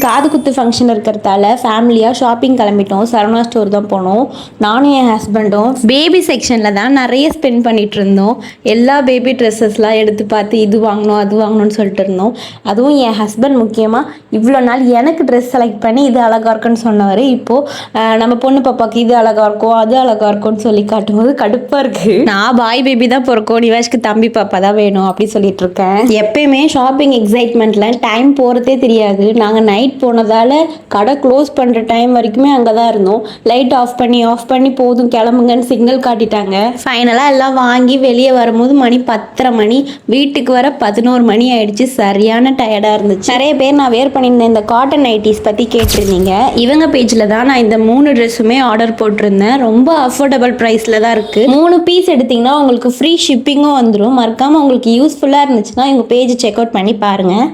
காது குத்து ஃபங்க்ஷன் இருக்கிறதால ஃபேமிலியாக ஷாப்பிங் கிளம்பிட்டோம். சரவணா ஸ்டோர் தான் போனோம். நானும் என் ஹஸ்பண்டும் பேபி செக்ஷனில் தான் நிறைய ஸ்பெண்ட் பண்ணிகிட்டு இருந்தோம். எல்லா பேபி ட்ரெஸ்ஸஸ்லாம் எடுத்து பார்த்து இது வாங்கணும் அது வாங்கணும்னு சொல்லிட்டு இருந்தோம். அதுவும் என் ஹஸ்பண்ட் முக்கியமாக இவ்வளோ நாள் எனக்கு ட்ரெஸ் செலக்ட் பண்ணி இது அழகாக இருக்குன்னு சொன்னவர் இப்போது நம்ம பொண்ணு பாப்பாவுக்கு இது அழகாக இருக்கும் அது அழகாக இருக்கும்னு சொல்லி காட்டும்போது கடுப்பாக இருக்குது. நான் பாய் பேபி தான் பிறக்கும், நிவாஷ்க்கு தம்பி பாப்பா தான் வேணும் அப்படி சொல்லிட்டு இருக்கேன். எப்பயுமே ஷாப்பிங் எக்ஸைட்மெண்ட்டில் டைம் போகிறதே தெரியாது. நாங்கள் நைட் போனதால் கடை க்ளோஸ் பண்ணுற டைம் வரைக்குமே அங்கே தான் இருந்தோம். லைட் ஆஃப் பண்ணி போதும் கிளம்புங்கன்னு சிக்னல் காட்டிட்டாங்க. ஃபைனலாக எல்லாம் வாங்கி வெளியே வரும்போது மணி 10:30 மணி, வீட்டுக்கு வர 11 மணி ஆயிடுச்சு. சரியான டயர்டாக இருந்துச்சு. நிறைய பேர் நான் வேர் பண்ணியிருந்தேன் இந்த காட்டன் நைட்டிஸ் பற்றி கேட்டிருந்தீங்க. இவங்க பேஜில் தான் நான் இந்த 3 ட்ரெஸ்ஸுமே ஆர்டர் போட்டிருந்தேன். ரொம்ப அஃபோர்டபுள் ப்ரைஸில் தான் இருக்குது. 3 பீஸ் எடுத்திங்கன்னா உங்களுக்கு ஃப்ரீ ஷிப்பிங்கும் வந்துடும். மறக்காமல் உங்களுக்கு யூஸ்ஃபுல்லாக இருந்துச்சுன்னா இவங்க பேஜ் செக் அவுட் பண்ணி பாருங்கள்.